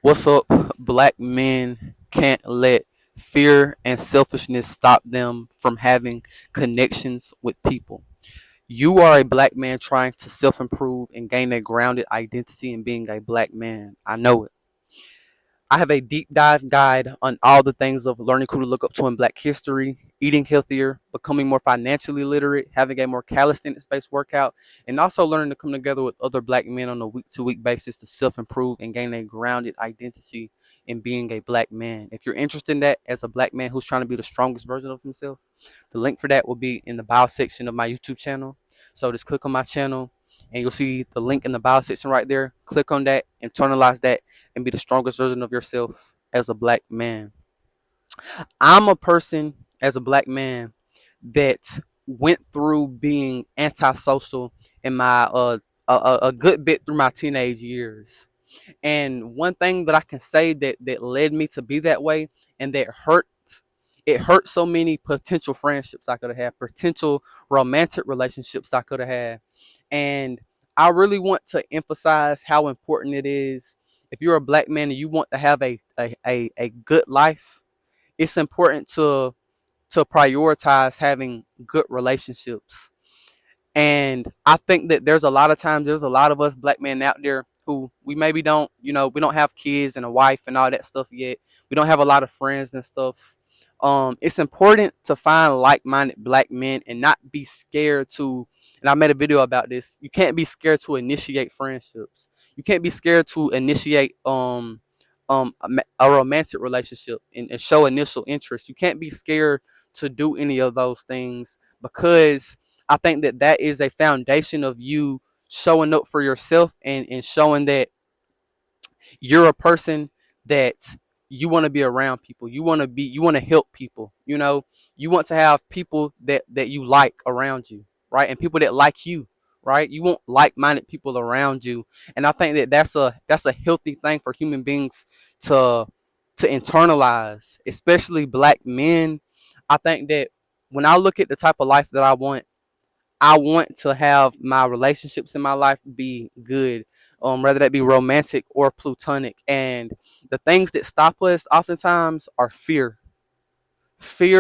What's up? Black men can't let fear and selfishness stop them from having connections with people. You are a black man trying to self improve and gain a grounded identity in being a black man. I know it. I have a deep dive guide on all the things of learning who to look up to in Black history, eating healthier, becoming more financially literate, having a more calisthenics based workout, and also learning to come together with other Black men on a week to week basis to self improve and gain a grounded identity in being a Black man. If you're interested in that as a Black man who's trying to be the strongest version of himself, the link for that will be in the bio section of my YouTube channel. So just click on my channel and you'll see the link in the bio section right there. Click on that, internalize that, and be the strongest version of yourself as a black man. I'm a person as a black man that went through being antisocial in my a good bit through my teenage years. And one thing that I can say that led me to be that way and that hurt so many potential friendships I could have had, potential romantic relationships I could have had. And I really want to emphasize how important it is if you're a black man and you want to have a good life, it's important to prioritize having good relationships. And I think that there's a lot of us black men out there who we maybe don't, we don't have kids and a wife and all that stuff yet. We don't have a lot of friends and stuff. It's important to find like-minded black men and not be scared to. And I made a video about this. You can't be scared to initiate friendships. You can't be scared to initiate a romantic relationship and show initial interest. You can't be scared to do any of those things because I think that that is a foundation of you showing up for yourself and showing that you're a person that you want to be around people. You want to help people. You want to have people that you like around you, right? And people that like you, right? You want like-minded people around you. And I think that that's a healthy thing for human beings to to internalize, especially black men. I think that when I look at the type of life that I want to have my relationships in my life be good, whether that be romantic or platonic. And the things that stop us oftentimes are fear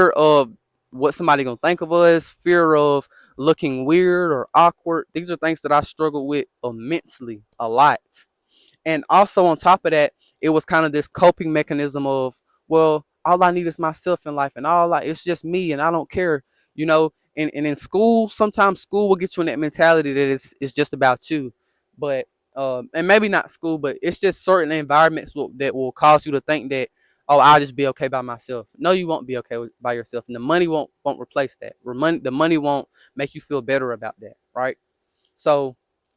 of what somebody gonna think of us, fear of looking weird or awkward. These are things that I struggle with immensely, a lot. And also on top of that, it was kind of this coping mechanism of, well, all I need is myself in life, and it's just me, and I don't care, you know. And in school, sometimes school will get you in that mentality that it's just about you, but and maybe not school, but it's just certain environments that will cause you to think that, oh, I'll just be okay by myself. No, you won't be okay by yourself, and the money won't replace that. The money won't make you feel better about that, right? So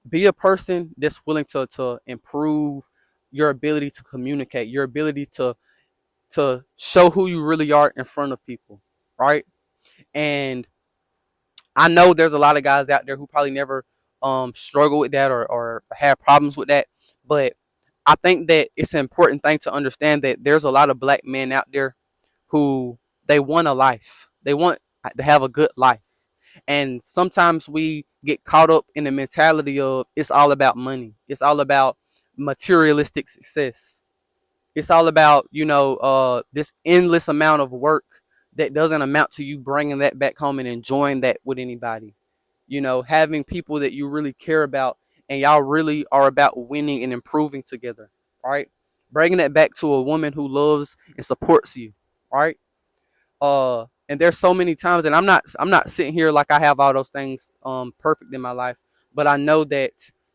be a person that's willing to improve your ability to communicate, your ability to show who you really are in front of people, right? And I know there's a lot of guys out there who probably never struggle with that or have problems with that, but I think that it's an important thing to understand that there's a lot of black men out there who they want a life. They want to have a good life. And sometimes we get caught up in the mentality of it's all about money. It's all about materialistic success. It's all about, this endless amount of work that doesn't amount to you bringing that back home and enjoying that with anybody. Having people that you really care about and y'all really are about winning and improving together, right? Bringing that back to a woman who loves and supports you, right? And there's so many times, and I'm not sitting here like I have all those things perfect in my life, but I know that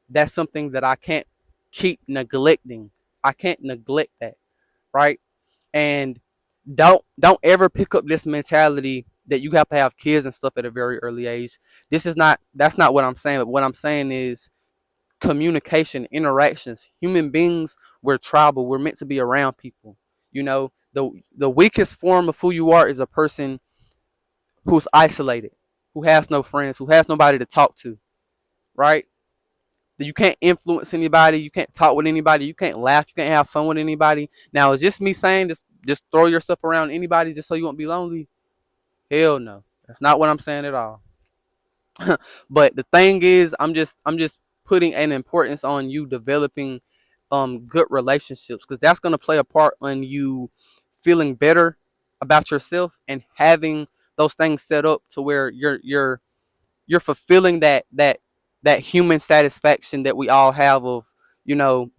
that's something that I can't keep neglecting. I can't neglect that, right? And don't ever pick up this mentality that you have to have kids and stuff at a very early age. That's not what I'm saying. But what I'm saying is communication, interactions. Human beings, we're tribal. We're meant to be around people. The weakest form of who you are is a person who's isolated, who has no friends, who has nobody to talk to, right? That you can't influence anybody, you can't talk with anybody, you can't laugh, you can't have fun with anybody. Now, is just me saying just throw yourself around anybody just so you won't be lonely? Hell no. That's not what I'm saying at all. But the thing is, I'm just putting an importance on you developing good relationships, because that's going to play a part in you feeling better about yourself and having those things set up to where you're fulfilling that human satisfaction that we all have of,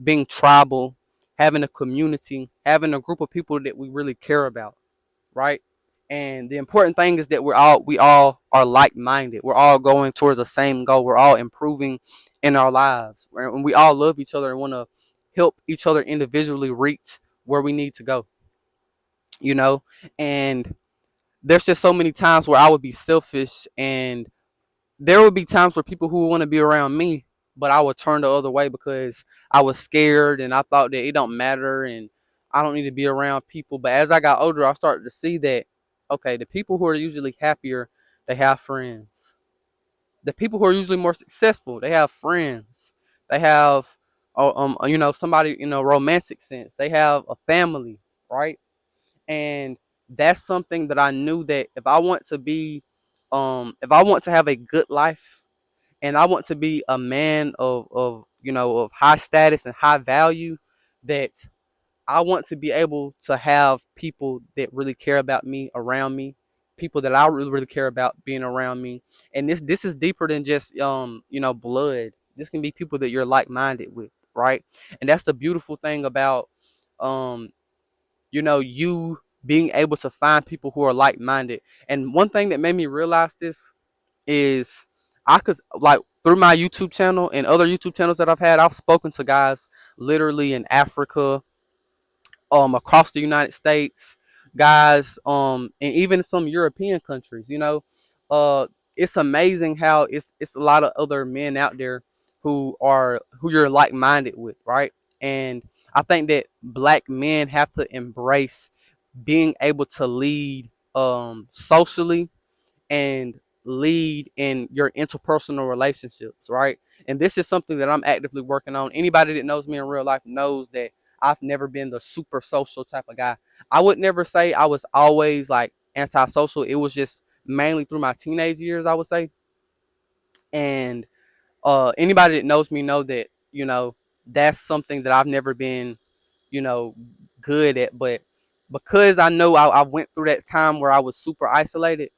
being tribal, having a community, having a group of people that we really care about, right? And the important thing is that we all are like-minded. We're all going towards the same goal. We're all improving in our lives, and we all love each other and want to help each other individually reach where we need to go, you know and there's just so many times where I would be selfish, and there would be times where people who want to be around me, but I would turn the other way because I was scared and I thought that it don't matter and I don't need to be around people. But as I got older, I started to see that, okay, the people who are usually happier, they have friends. The people who are usually more successful, they have friends. They have, somebody, romantic sense. They have a family, right? And that's something that I knew that if I want to have a good life, and I want to be a man of high status and high value, that I want to be able to have people that really care about me around me, people that I really really care about being around me. And this is deeper than just blood. This can be people that you're like minded with, right? And that's the beautiful thing about um you being able to find people who are like minded. And one thing that made me realize this is, I could, like, through my YouTube channel and other YouTube channels that I've had, I've spoken to guys literally in Africa, across the United States, guys, and even some European countries. It's amazing how it's a lot of other men out there who you're like minded with, right? And I think that black men have to embrace being able to lead socially and lead in your interpersonal relationships, right? And this is something that I'm actively working on. Anybody that knows me in real life knows that I've never been the super social type of guy. I would never say I was always like antisocial. It was just mainly through my teenage years, I would say. And anybody that knows me know that, that's something that I've never been, you know, good at. But because I know I went through that time where I was super isolated,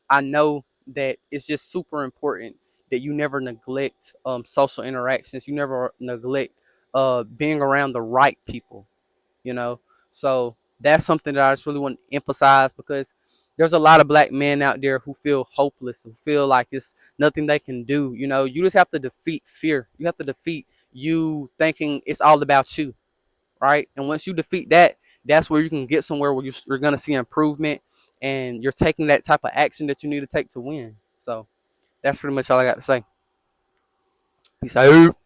I know that it's just super important that you never neglect social interactions. You never neglect being around the right people, you know. So that's something that I just really want to emphasize, because there's a lot of black men out there who feel hopeless, who feel like it's nothing they can do. You just have to defeat fear. You have to defeat you thinking it's all about you, right? And once you defeat that, that's where you can get somewhere where you're going to see improvement, and you're taking that type of action that you need to take to win. So that's pretty much all I got to say. Peace out.